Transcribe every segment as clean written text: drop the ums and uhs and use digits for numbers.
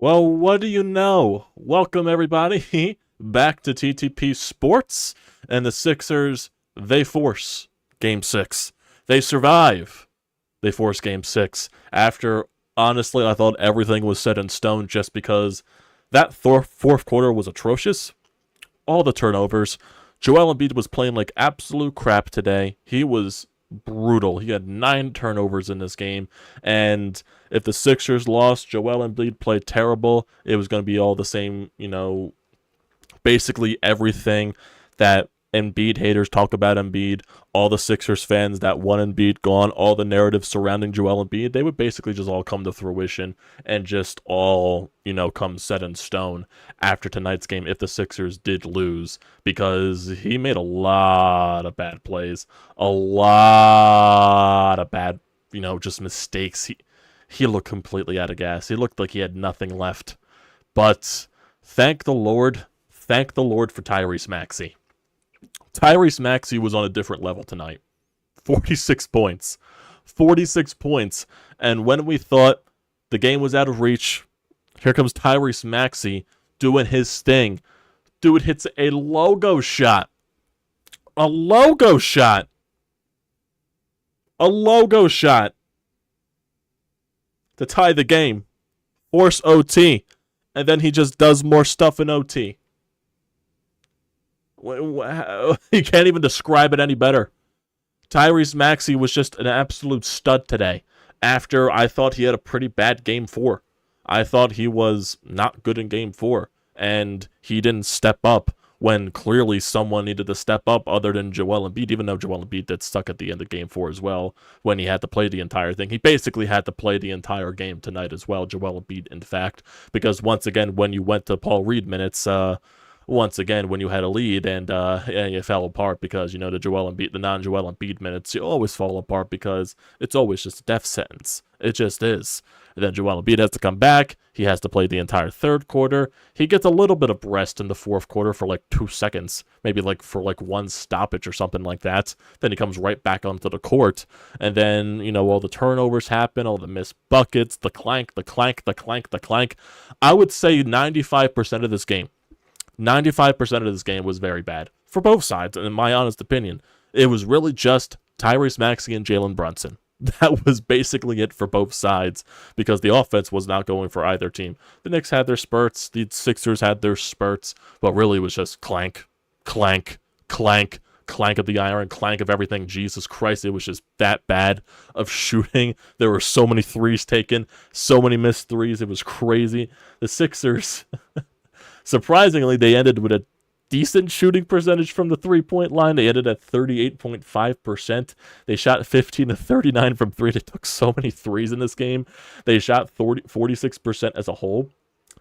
Well, what do you know? Welcome, everybody, back to TTP Sports. And the Sixers, they force Game 6. They survive. They force Game 6. After, honestly, I thought everything was set in stone just because that fourth quarter was atrocious. All the turnovers. Joel Embiid was playing like absolute crap today. He was brutal. He had 9 turnovers in this game, and if the Sixers lost, Joel Embiid played terrible. It was going to be all the same, basically everything that Embiid haters talk about Embiid, all the Sixers fans that want Embiid gone, all the narratives surrounding Joel Embiid, they would basically just all come to fruition and just all, come set in stone after tonight's game if the Sixers did lose, because he made a lot of bad plays, a lot of bad, just mistakes. He looked completely out of gas. He looked like he had nothing left. But thank the Lord for Tyrese Maxey. Tyrese Maxey was on a different level tonight. 46 points. 46 points. And when we thought the game was out of reach, here comes Tyrese Maxey doing his thing. Dude hits a logo shot. A logo shot. A logo shot to tie the game. Force OT. And then he just does more stuff in OT. You can't even describe it any better. Tyrese Maxey was just an absolute stud today. After I thought he had a pretty bad Game 4. I thought he was not good in Game 4. And he didn't step up when clearly someone needed to step up other than Joel Embiid, even though Joel Embiid did suck at the end of Game 4 as well when he had to play the entire thing. He basically had to play the entire game tonight as well, Joel Embiid, in fact, because once again, when you went to Paul Reed minutes, once again, when you had a lead and you fell apart because, the non-Joel Embiid minutes, you always fall apart because it's always just a death sentence. It just is. And then Joel Embiid has to come back. He has to play the entire third quarter. He gets a little bit of rest in the fourth quarter for like 2 seconds, maybe for one stoppage or something like that. Then he comes right back onto the court. And then, all the turnovers happen, all the missed buckets, the clank. I would say 95% of this game. 95% of this game was very bad for both sides, and in my honest opinion. It was really just Tyrese Maxey and Jalen Brunson. That was basically it for both sides because the offense was not going for either team. The Knicks had their spurts, the Sixers had their spurts, but really it was just clank, clank, clank, clank of the iron, clank of everything. Jesus Christ, it was just that bad of shooting. There were so many threes taken, so many missed threes. It was crazy. The Sixers... Surprisingly, they ended with a decent shooting percentage from the three-point line. They ended at 38.5%. They shot 15 of 39 from 3. They took so many threes in this game. They shot 46% as a whole.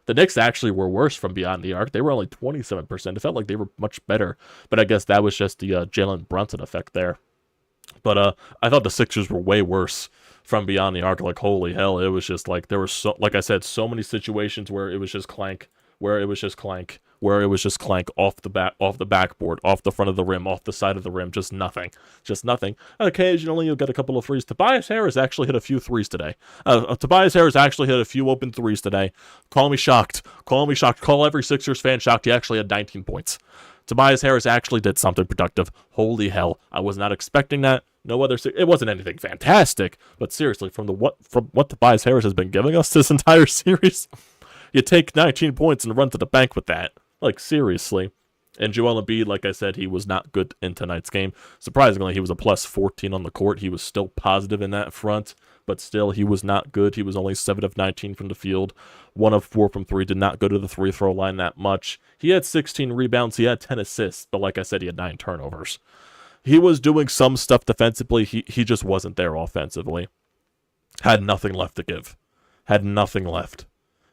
The Knicks actually were worse from beyond the arc. They were only 27%. It felt like they were much better, but I guess that was just the Jalen Brunson effect there. But I thought the Sixers were way worse from beyond the arc. Like, holy hell, it was just like there were like I said, so many situations where it was just clank. Where it was just clank off the backboard, off the front of the rim, off the side of the rim, just nothing. Occasionally you'll get a couple of threes. Tobias Harris actually hit a few threes today. Tobias Harris actually hit a few open threes today. Call me shocked. Call every Sixers fan shocked. He actually had 19 points. Tobias Harris actually did something productive. Holy hell, I was not expecting that. It wasn't anything fantastic, but seriously, from what Tobias Harris has been giving us this entire series. You take 19 points and run to the bank with that. Like, seriously. And Joel Embiid, like I said, he was not good in tonight's game. Surprisingly, he was a plus 14 on the court. He was still positive in that front, but still, he was not good. He was only 7 of 19 from the field. 1 of 4 from 3. Did not go to the free-throw line that much. He had 16 rebounds. He had 10 assists, but like I said, he had 9 turnovers. He was doing some stuff defensively. He just wasn't there offensively. Had nothing left to give. Had nothing left.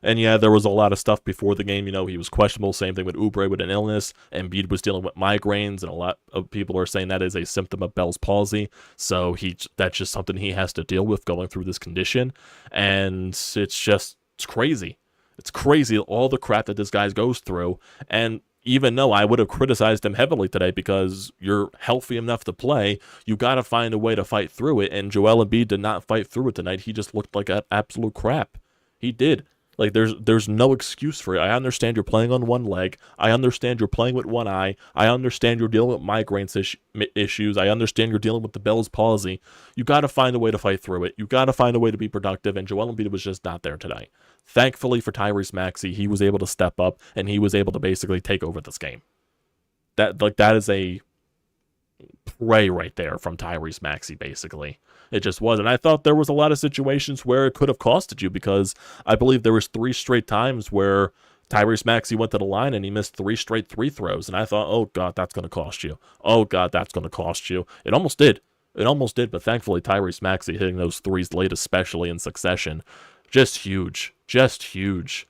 And yeah, there was a lot of stuff before the game. He was questionable. Same thing with Oubre with an illness. Embiid was dealing with migraines, and a lot of people are saying that is a symptom of Bell's palsy. So that's just something he has to deal with going through this condition. And it's crazy. It's crazy all the crap that this guy goes through. And even though I would have criticized him heavily today because you're healthy enough to play, you got to find a way to fight through it. And Joel Embiid did not fight through it tonight. He just looked like absolute crap. He did. Like there's no excuse for it. I understand you're playing on one leg. I understand you're playing with one eye. I understand you're dealing with migraine issues. I understand you're dealing with the Bell's palsy. You got to find a way to fight through it. You got to find a way to be productive, and Joel Embiid was just not there today. Thankfully for Tyrese Maxey, he was able to step up, and he was able to basically take over this game. That is a play right there from Tyrese Maxey, basically. It just was. And I thought there was a lot of situations where it could have costed you, because I believe there was 3 straight times where Tyrese Maxey went to the line and he missed 3 straight free throws. And I thought, oh, God, that's going to cost you. Oh, God, that's going to cost you. It almost did. It almost did. But thankfully, Tyrese Maxey hitting those threes late, especially in succession, just huge. Just huge.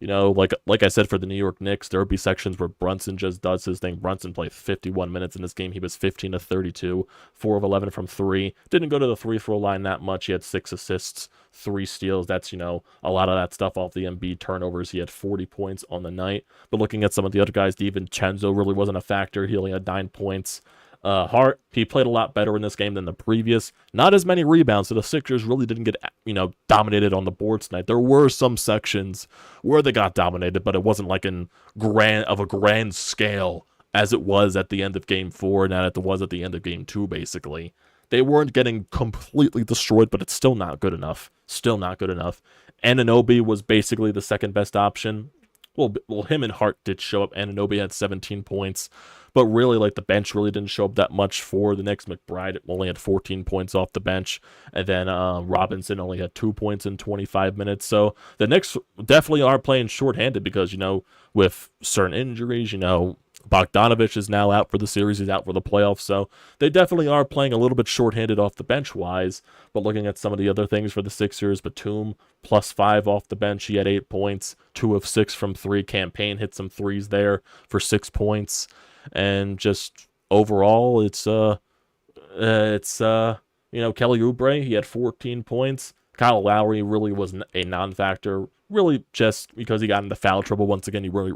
You know, like I said, for the New York Knicks, there would be sections where Brunson just does his thing. Brunson played 51 minutes in this game. He was 15 of 32, 4 of 11 from 3. Didn't go to the free-throw line that much. He had 6 assists, 3 steals. That's, you know, a lot of that stuff off the Embiid turnovers. He had 40 points on the night. But looking at some of the other guys, DiVincenzo really wasn't a factor. He only had 9 points. Hart, he played a lot better in this game than the previous. Not as many rebounds, so the Sixers really didn't get, you know, dominated on the boards tonight. There were some sections where they got dominated, but it wasn't like a grand scale as it was at the end of Game 4 and as it was at the end of Game 2, basically. They weren't getting completely destroyed, but it's still not good enough. Still not good enough. Anunoby was basically the second best option. Well, him and Hart did show up. Anunoby had 17 points. But really, like, the bench really didn't show up that much for the Knicks. McBride only had 14 points off the bench. And then Robinson only had 2 points in 25 minutes. So the Knicks definitely are playing shorthanded because, you know, with certain injuries, you know, Bogdanovich is now out for the series. He's out for the playoffs. So they definitely are playing a little bit shorthanded off the bench-wise. But looking at some of the other things for the Sixers, Batum, +5 off the bench. He had 8 points, 2 of 6 from 3. Campaign hit some threes there for 6 points. And just overall, it's you know, Kelly Oubre, he had 14 points. Kyle Lowry really was a non-factor, really just because he got into foul trouble once again. He really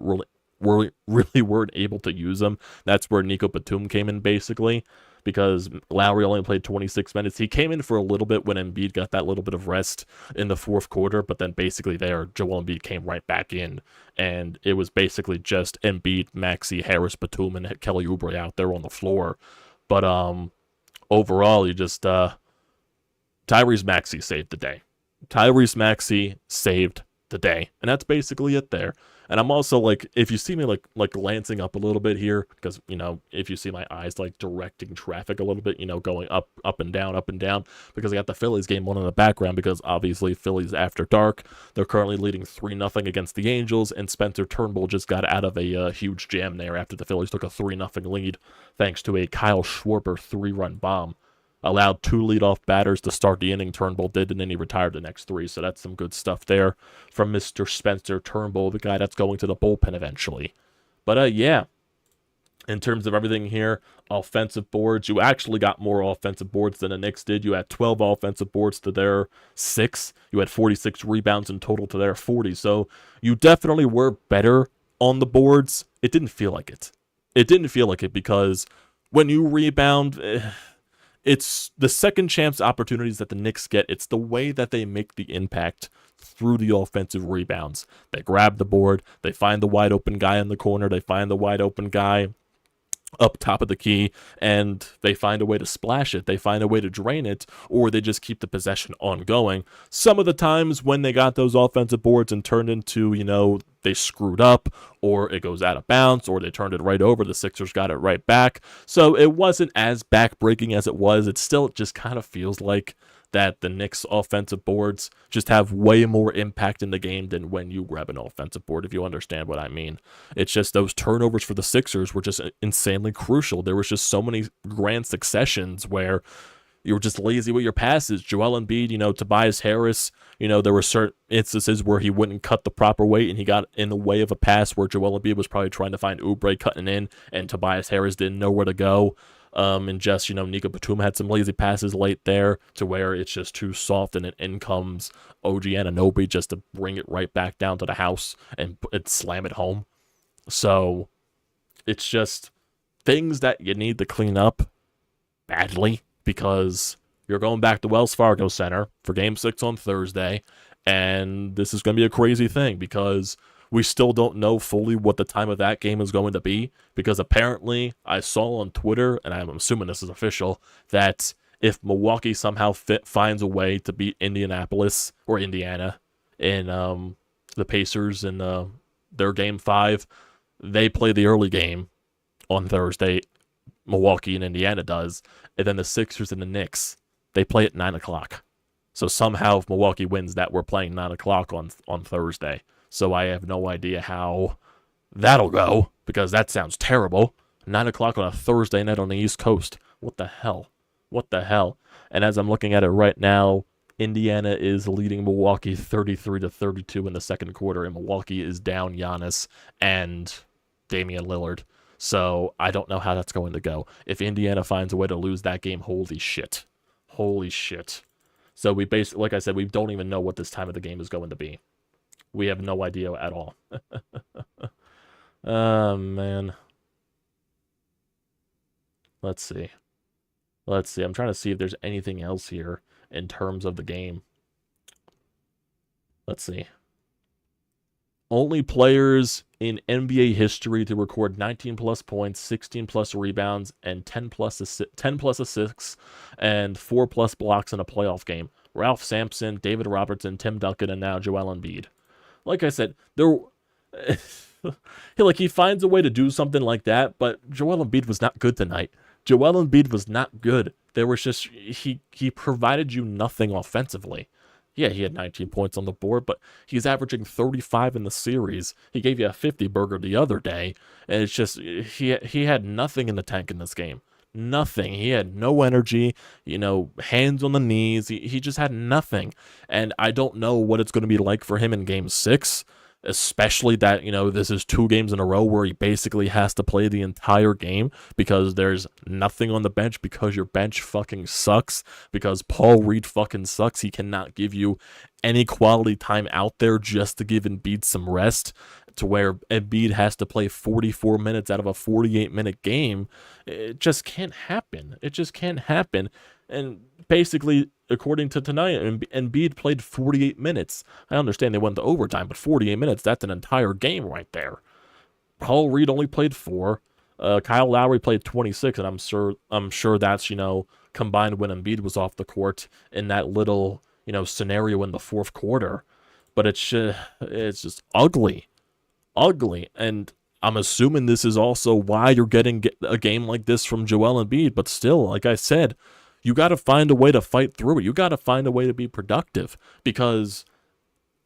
weren't able to use him. That's where Nico Batum came in, basically, because Lowry only played 26 minutes. He came in for a little bit when Embiid got that little bit of rest in the fourth quarter, but then basically there, Joel Embiid came right back in, and it was basically just Embiid, Maxey, Harris, Batum, and Kelly Oubre out there on the floor. But overall, you just Tyrese Maxey saved the day. Tyrese Maxey saved the day, and that's basically it there. And I'm also, like, if you see me like glancing up a little bit here, because, you know, if you see my eyes like directing traffic a little bit, you know, going up and down, because I got the Phillies game on in the background, because obviously Phillies after dark, they're currently leading 3-0 against the Angels, and Spencer Turnbull just got out of a huge jam there after the Phillies took a 3-0 lead thanks to a Kyle Schwarber 3-run bomb. Allowed 2 leadoff batters to start the inning, Turnbull did, and then he retired the next 3. So that's some good stuff there from Mr. Spencer Turnbull, the guy that's going to the bullpen eventually. But, yeah, in terms of everything here, offensive boards, you actually got more offensive boards than the Knicks did. You had 12 offensive boards to their 6. You had 46 rebounds in total to their 40. So you definitely were better on the boards. It didn't feel like it. It didn't feel like it because when you rebound... It's the second chance opportunities that the Knicks get. It's the way that they make the impact through the offensive rebounds. They grab the board. They find the wide open guy in the corner. They find the wide open guy up top of the key, and they find a way to splash it. They find a way to drain it, or they just keep the possession ongoing. Some of the times when they got those offensive boards and turned into, you know, they screwed up, or it goes out of bounds, or they turned it right over, the Sixers got it right back. So it wasn't as backbreaking as it was. It still just kind of feels like that the Knicks offensive boards just have way more impact in the game than when you grab an offensive board, if you understand what I mean. It's just those turnovers for the Sixers were just insanely crucial. There was just so many grand successions where you were just lazy with your passes. Joel Embiid, you know, Tobias Harris, you know, there were certain instances where he wouldn't cut the proper weight and he got in the way of a pass where Joel Embiid was probably trying to find Oubre cutting in and Tobias Harris didn't know where to go. And just, you know, Nico Batum had some lazy passes late there to where it's just too soft, and in comes OG Anunoby just to bring it right back down to the house and slam it home. So it's just things that you need to clean up badly, because you're going back to Wells Fargo Center for Game 6 on Thursday, And this is going to be a crazy thing because we still don't know fully what the time of that game is going to be, because apparently I saw on Twitter, and I'm assuming this is official, that if Milwaukee somehow finds a way to beat Indianapolis or Indiana in the Pacers in their Game 5, they play the early game on Thursday. Milwaukee and Indiana does, and then the Sixers and the Knicks, they play at 9 o'clock. So somehow if Milwaukee wins that, we're playing 9 o'clock on Thursday. So I have no idea how that'll go, because that sounds terrible. 9 o'clock on a Thursday night on the East Coast. What the hell? What the hell? And as I'm looking at it right now, Indiana is leading Milwaukee 33-32 in the second quarter, and Milwaukee is down Giannis and Damian Lillard. So I don't know how that's going to go. If Indiana finds a way to lose that game, holy shit. Holy shit. So we basically, like I said, we don't even know what this time of the game is going to be. We have no idea at all. Oh, man. Let's see. Let's see. I'm trying to see if there's anything else here in terms of the game. Let's see. Only players in NBA history to record 19-plus points, 16-plus rebounds, and 10-plus assists, and 4-plus blocks in a playoff game. Ralph Sampson, David Robertson, Tim Duncan, and now Joel Embiid. Like I said, he finds a way to do something like that, but Joel Embiid was not good tonight. Joel Embiid was not good. There was just, he provided you nothing offensively. Yeah, he had 19 points on the board, but he's averaging 35 in the series. He gave you a 50 burger the other day, and it's just, he had nothing in the tank in this game. Nothing. He had no energy, hands on the knees. He just had nothing. And I don't know what it's going to be like for him in Game 6, especially that, this is 2 games in a row where he basically has to play the entire game because there's nothing on the bench, because your bench fucking sucks, because Paul Reed fucking sucks. He cannot give you any quality time out there just to give Embiid some rest, to where Embiid has to play 44 minutes out of a 48-minute game. It just can't happen. It just can't happen. And basically, according to tonight, Embiid played 48 minutes. I understand they went to overtime, but 48 minutes, that's an entire game right there. Paul Reed only played 4. Kyle Lowry played 26, and I'm sure that's, combined when Embiid was off the court in that little, scenario in the fourth quarter. But it's just ugly. Ugly. And I'm assuming this is also why you're getting a game like this from Joel Embiid. But still, like I said, you got to find a way to fight through it. You got to find a way to be productive, because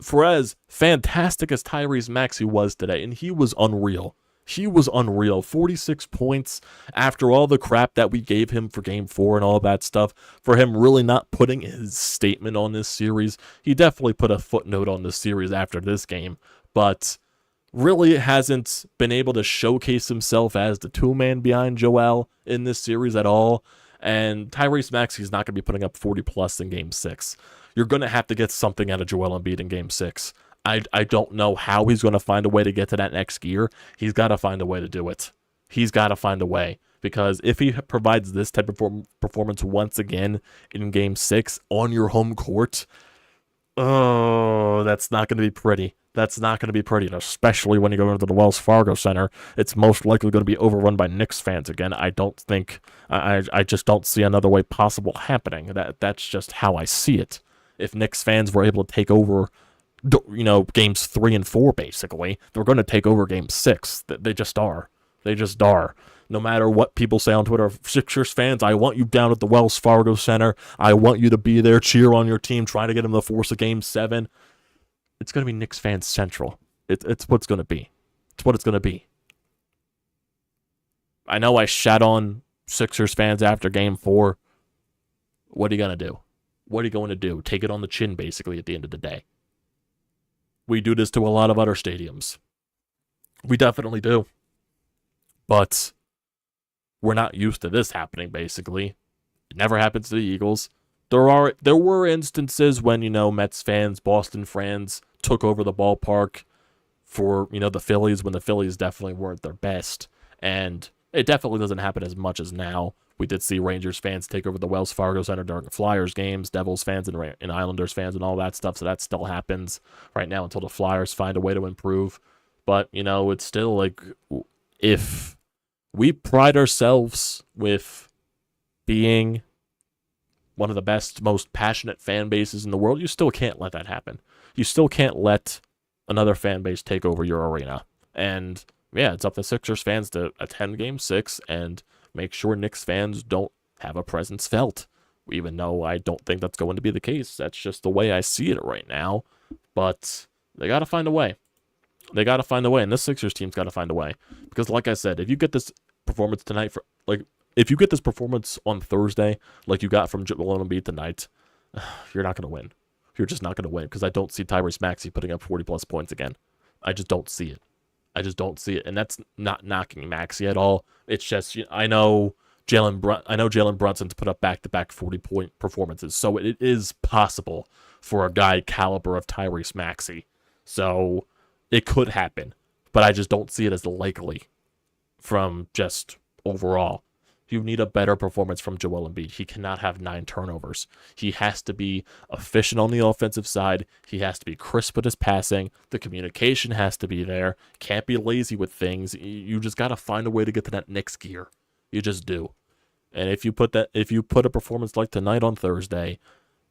for as fantastic as Tyrese Maxey was today, and he was unreal. He was unreal. 46 points after all the crap that we gave him for Game 4 and all that stuff, for him really not putting his statement on this series. He definitely put a footnote on this series after this game, but really hasn't been able to showcase himself as the two-man behind Joel in this series at all. And Tyrese Maxey is not going to be putting up 40-plus in Game 6. You're going to have to get something out of Joel Embiid in Game 6. I don't know how he's going to find a way to get to that next gear. He's got to find a way to do it. He's got to find a way. Because if he provides this type of performance once again in Game 6 on your home court, oh, that's not going to be pretty. That's not going to be pretty, and especially when you go into the Wells Fargo Center, it's most likely going to be overrun by Knicks fans again. I just don't see another way possible happening. That's just how I see it. If Knicks fans were able to take over, games 3 and 4, basically, they're going to take over Game 6. They just are. They just are. No matter what people say on Twitter, Sixers fans, I want you down at the Wells Fargo Center. I want you to be there, cheer on your team, try to get them to force a Game 7. It's going to be Knicks fans central. It's what it's going to be. It's what it's going to be. I know I shat on Sixers fans after Game 4. What are you going to do? What are you going to do? Take it on the chin, basically, at the end of the day. We do this to a lot of other stadiums. We definitely do. But we're not used to this happening, basically. It never happens to the Eagles. There were instances when, Mets fans, Boston fans took over the ballpark for, the Phillies, when the Phillies definitely weren't their best. And it definitely doesn't happen as much as now, We did see Rangers fans take over the Wells Fargo Center during Flyers games, Devils fans and Islanders fans and all that stuff, so that still happens right now until the Flyers find a way to improve. But, you know, it's still like, if we pride ourselves with being one of the best, most passionate fan bases in the world, you still can't let that happen. You still can't let another fan base take over your arena. And yeah, it's up to Sixers fans to attend Game 6 and make sure Knicks fans don't have a presence felt. Even though I don't think that's going to be the case. That's just the way I see it right now. But they got to find a way. They got to find a way, and this Sixers team's got to find a way. Because like I said, if you get this performance tonight, if you get this performance on Thursday, like you got from Joel Embiid tonight, you're not going to win. You're just not going to win, because I don't see Tyrese Maxey putting up 40-plus points again. I just don't see it. I just don't see it, and that's not knocking Maxey at all. It's just, I know Jalen Brunson's put up back-to-back 40-point performances, so it is possible for a guy caliber of Tyrese Maxey. So it could happen, but I just don't see it as likely from just overall. You need a better performance from Joel Embiid. He cannot have 9 turnovers. He has to be efficient on the offensive side. He has to be crisp with his passing. The communication has to be there. Can't be lazy with things. You just got to find a way to get to that Knicks gear. You just do. And if you put a performance like tonight on Thursday,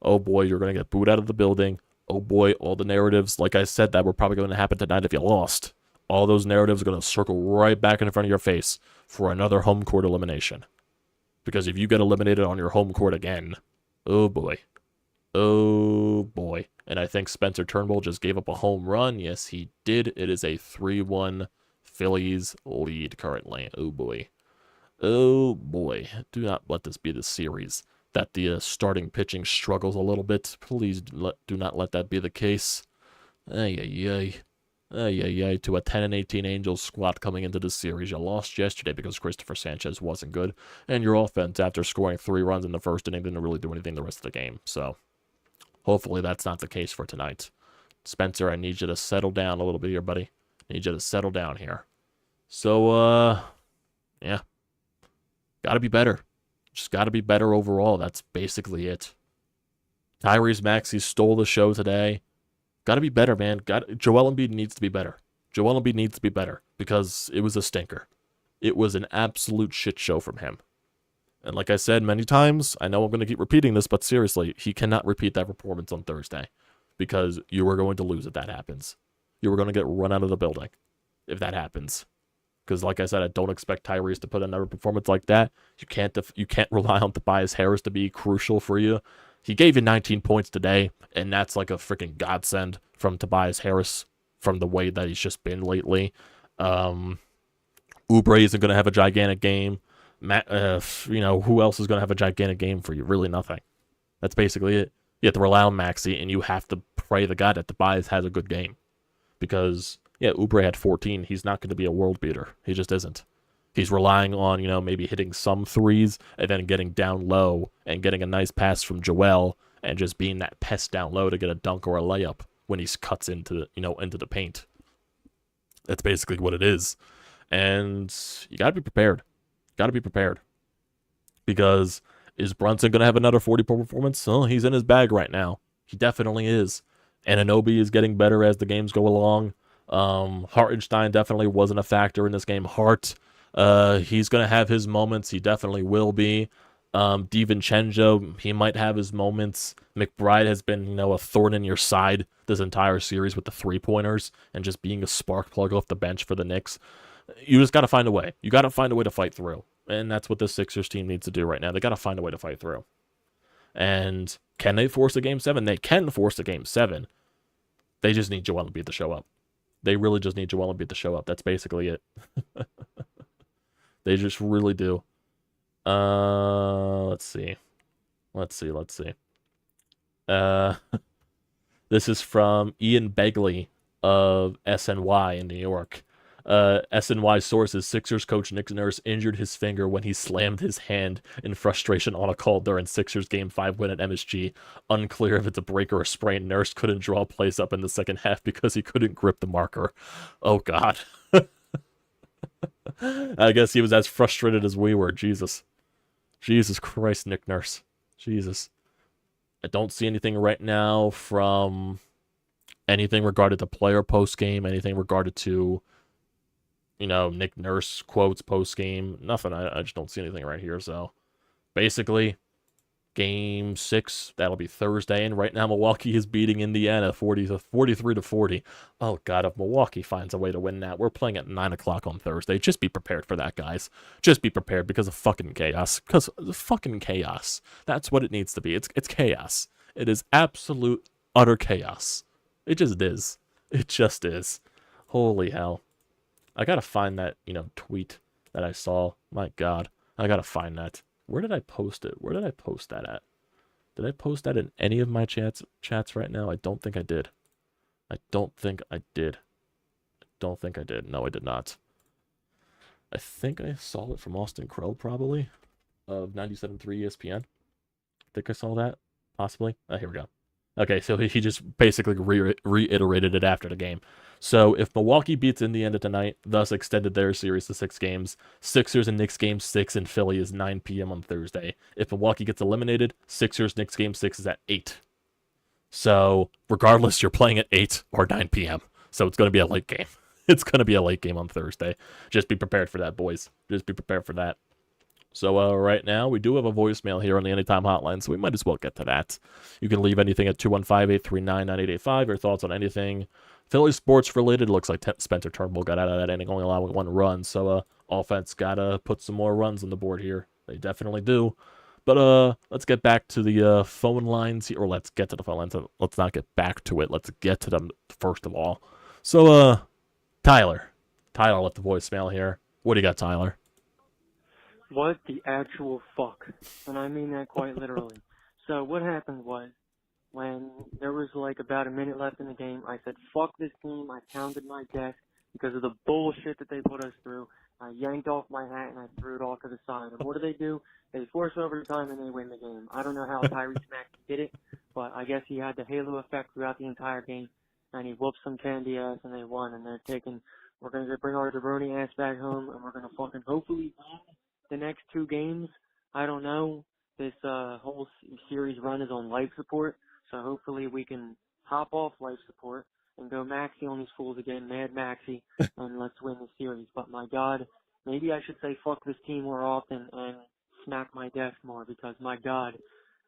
oh boy, you're going to get booed out of the building. Oh boy, all the narratives, like I said, that were probably going to happen tonight if you lost. All those narratives are going to circle right back in front of your face for another home court elimination. Because if you get eliminated on your home court again, oh boy. Oh boy. And I think Spencer Turnbull just gave up a home run. Yes, he did. It is a 3-1 Phillies lead currently. Oh boy. Oh boy. Do not let this be the series that the starting pitching struggles a little bit. Please do not let that be the case. Ay, ay, ay. Ay, ay, ay, to a 10-18 Angels squad coming into the series. You lost yesterday because Christopher Sanchez wasn't good, and your offense, after scoring 3 runs in the first inning, didn't really do anything the rest of the game. So, hopefully that's not the case for tonight. Spencer, I need you to settle down a little bit here, buddy. I need you to settle down here. So, yeah. Gotta be better. Just gotta be better overall. That's basically it. Tyrese Maxey stole the show today. Got to be better, man. Joel Embiid needs to be better. Joel Embiid needs to be better because it was a stinker. It was an absolute shit show from him. And like I said many times, I know I'm going to keep repeating this, but seriously, he cannot repeat that performance on Thursday because you are going to lose if that happens. You are going to get run out of the building if that happens. Because like I said, I don't expect Tyrese to put another performance like that. You can't rely on Tobias Harris to be crucial for you. He gave you 19 points today, and that's like a freaking godsend from Tobias Harris from the way that he's just been lately. Oubre isn't going to have a gigantic game. Who else is going to have a gigantic game for you? Really nothing. That's basically it. You have to rely on Maxey, and you have to pray to God that Tobias has a good game. Because, yeah, Oubre had 14. He's not going to be a world beater. He just isn't. He's relying on, maybe hitting some threes and then getting down low and getting a nice pass from Joel and just being that pest down low to get a dunk or a layup when he cuts into the paint. That's basically what it is. And you got to be prepared. Got to be prepared. Because is Brunson going to have another 40-point performance? Oh, he's in his bag right now. He definitely is. And Anunoby is getting better as the games go along. Hartenstein definitely wasn't a factor in this game. He's going to have his moments. He definitely will be. DiVincenzo, he might have his moments. McBride has been, a thorn in your side this entire series with the 3-pointers and just being a spark plug off the bench for the Knicks. You just got to find a way. You got to find a way to fight through. And that's what the Sixers team needs to do right now. They got to find a way to fight through. And can they force a Game 7? They can force a Game 7. They just need Joel Embiid to show up. They really just need Joel Embiid to show up. That's basically it. They just really do. Let's see. This is from Ian Begley of SNY in New York. SNY sources, Sixers coach Nick Nurse injured his finger when he slammed his hand in frustration on a call during Sixers Game 5 win at MSG. Unclear if it's a break or a sprain. Nurse couldn't draw plays up in the second half because he couldn't grip the marker. Oh, God. I guess he was as frustrated as we were. Jesus. Jesus Christ, Nick Nurse. Jesus. I don't see anything right now from anything regarded to player post game, anything regarded to, Nick Nurse quotes post game. Nothing. I just don't see anything right here. So basically, Game 6, that'll be Thursday, and right now Milwaukee is beating Indiana 43-40. Oh god, if Milwaukee finds a way to win that, we're playing at 9 o'clock on Thursday. Just be prepared for that, guys. Just be prepared because of fucking chaos. Because of fucking chaos. That's what it needs to be. It's chaos. It is absolute, utter chaos. It just is. It just is. Holy hell. I gotta find that, tweet that I saw. My god. I gotta find that. Where did I post it? Where did I post that at? Did I post that in any of my chats right now? I don't think I did. I don't think I did. I don't think I did. No, I did not. I think I saw it from Austin Crow, probably, of 97.3 ESPN. I think I saw that, possibly. Oh, here we go. Okay, so he just basically reiterated it after the game. So if Milwaukee beats Indiana tonight, thus extended their series to 6 games, Sixers and Knicks game 6 in Philly is 9 p.m. on Thursday. If Milwaukee gets eliminated, Sixers Knicks game 6 is at 8. So regardless, you're playing at 8 or 9 p.m. So it's going to be a late game. It's going to be a late game on Thursday. Just be prepared for that, boys. Just be prepared for that. So right now, we do have a voicemail here on the Anytime Hotline, so we might as well get to that. You can leave anything at 215-839-9885, your thoughts on anything Philly sports related. It looks like Spencer Turnbull got out of that inning, only allowing 1 run, so offense got to put some more runs on the board here. They definitely do. But let's get back to the phone lines here, or let's get to the phone lines. Let's not get back to it. Let's get to them first of all. So, Tyler left the voicemail here. What do you got, Tyler? What the actual fuck? And I mean that quite literally. So what happened was, when there was like about a minute left in the game, I said, fuck this team. I pounded my desk because of the bullshit that they put us through. I yanked off my hat and I threw it off to the side. And what do? They force overtime and they win the game. I don't know how Tyrese Maxey did it, but I guess he had the halo effect throughout the entire game. And he whooped some candy ass and they won. And we're going to bring our jabroni ass back home and we're going to fucking hopefully win the next 2 games. I don't know. This whole series run is on life support, so hopefully we can hop off life support and go Maxey on these fools again, Mad Maxey, and let's win the series. But my God, maybe I should say fuck this team more often and smack my desk more, because my God,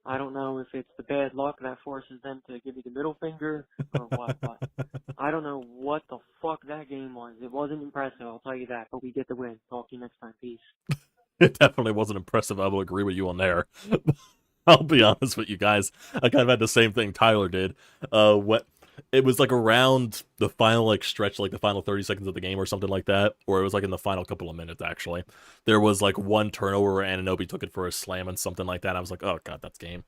I don't know if it's the bad luck that forces them to give me the middle finger or what, but I don't know what the fuck that game was. It wasn't impressive, I'll tell you that, but we get the win. Talk to you next time. Peace. It definitely wasn't impressive. I will agree with you on there. I'll be honest with you guys. I kind of had the same thing Tyler did. It was like around the final stretch, like the final 30 seconds of the game or something like that, or it was like in the final couple of minutes actually. There was like 1 turnover where Anunoby took it for a slam and something like that. I was like, oh god, that's game.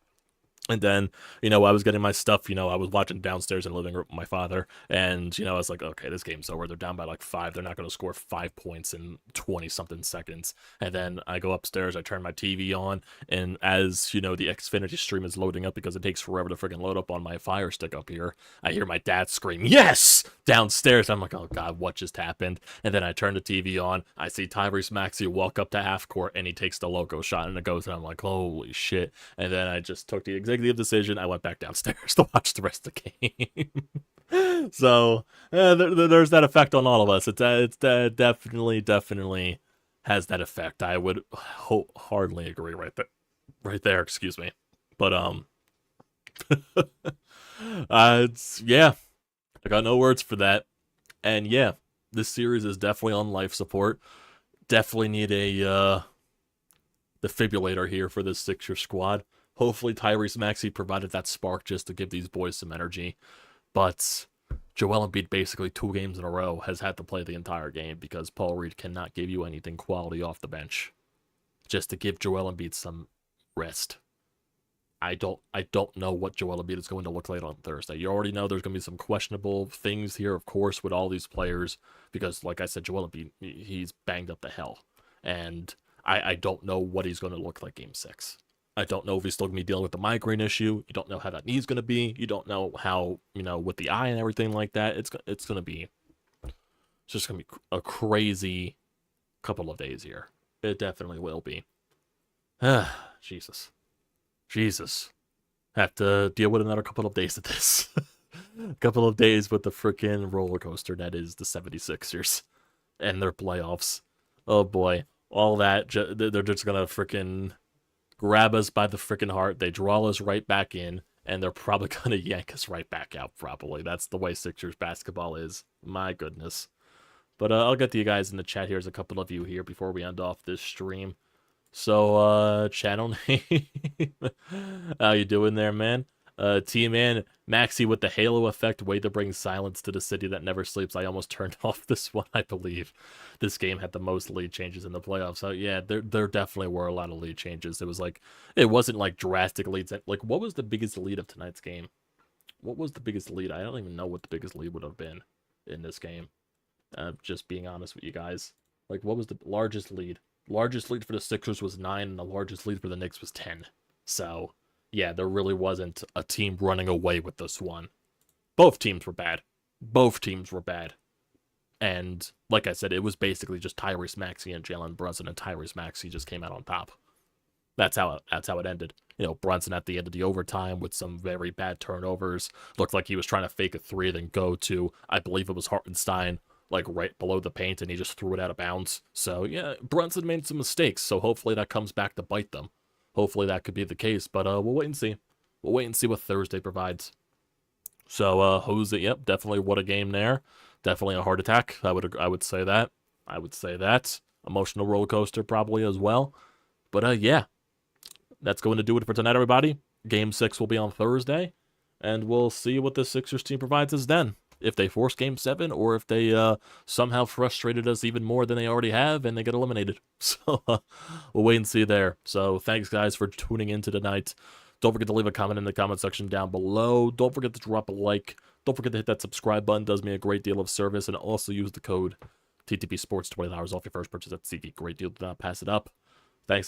And then, I was getting my stuff, I was watching downstairs in the living room with my father, and, I was like, okay, this game's over. They're down by like 5. They're not going to score 5 points in 20-something seconds. And then I go upstairs, I turn my TV on, and as, the Xfinity stream is loading up because it takes forever to freaking load up on my Fire Stick up here, I hear my dad scream, yes! Downstairs. I'm like, oh god, what just happened? And then I turn the TV on, I see Tyrese Maxey walk up to half court, and he takes the logo shot, and it goes, and I'm like, holy shit. And then I just took the executive decision. I went back downstairs to watch the rest of the game. So there's that effect on all of us. It's definitely has that effect. I would hardly agree right there. Excuse me, but yeah, I got no words for that. And yeah, this series is definitely on life support. Definitely need a defibrillator here for this Sixers squad. Hopefully Tyrese Maxey provided that spark just to give these boys some energy. But Joel Embiid basically 2 games in a row has had to play the entire game because Paul Reed cannot give you anything quality off the bench. Just to give Joel Embiid some rest. I don't know what Joel Embiid is going to look like on Thursday. You already know there's going to be some questionable things here, of course, with all these players. Because, like I said, Joel Embiid, he's banged up to hell. And I don't know what he's going to look like Game 6. I don't know if he's still going to be dealing with the migraine issue. You don't know how that knee's going to be. You don't know how, with the eye and everything like that. It's going to be, it's just going to be a crazy couple of days here. It definitely will be. Jesus. Jesus. Have to deal with another couple of days of this. A couple of days with the freaking roller coaster that is the 76ers and their playoffs. Oh boy. All that, they're just gonna freaking grab us by the freaking heart. They draw us right back in, and they're probably gonna yank us right back out, probably. That's the way Sixers basketball is. My goodness. But I'll get to you guys in the chat. Here's a couple of you here before we end off this stream. So, channel name. How you doing there, man? T-Man, Maxey with the halo effect, way to bring silence to the city that never sleeps. I almost turned off this one, I believe. This game had the most lead changes in the playoffs. So, yeah, there definitely were a lot of lead changes. It wasn't like drastic leads. Like, what was the biggest lead of tonight's game? What was the biggest lead? I don't even know what the biggest lead would have been in this game. Just being honest with you guys. Like, what was the largest lead? Largest lead for the Sixers was 9, and the largest lead for the Knicks was 10. So, yeah, there really wasn't a team running away with this one. Both teams were bad. Both teams were bad. And, like I said, it was basically just Tyrese Maxey and Jalen Brunson, and Tyrese Maxey just came out on top. That's how it ended. You know, Brunson at the end of the overtime with some very bad turnovers. Looked like he was trying to fake a three, then go to, I believe it was Hartenstein, like right below the paint, and he just threw it out of bounds. So, yeah, Brunson made some mistakes, so hopefully that comes back to bite them. Hopefully that could be the case, but we'll wait and see. We'll wait and see what Thursday provides. So, Jose, yep, definitely what a game there. Definitely a heart attack. I would say that. I would say that. Emotional roller coaster probably as well. But, yeah, that's going to do it for tonight, everybody. Game 6 will be on Thursday, and we'll see what the Sixers team provides us then. If they force Game 7, or if they somehow frustrated us even more than they already have, and they get eliminated. So, we'll wait and see there. So, thanks, guys, for tuning in tonight. Don't forget to leave a comment in the comment section down below. Don't forget to drop a like. Don't forget to hit that subscribe button. It does me a great deal of service. And also use the code TTPSPORTS, $20 off your first purchase at SeatGeek. Great deal. Do not pass it up. Thanks.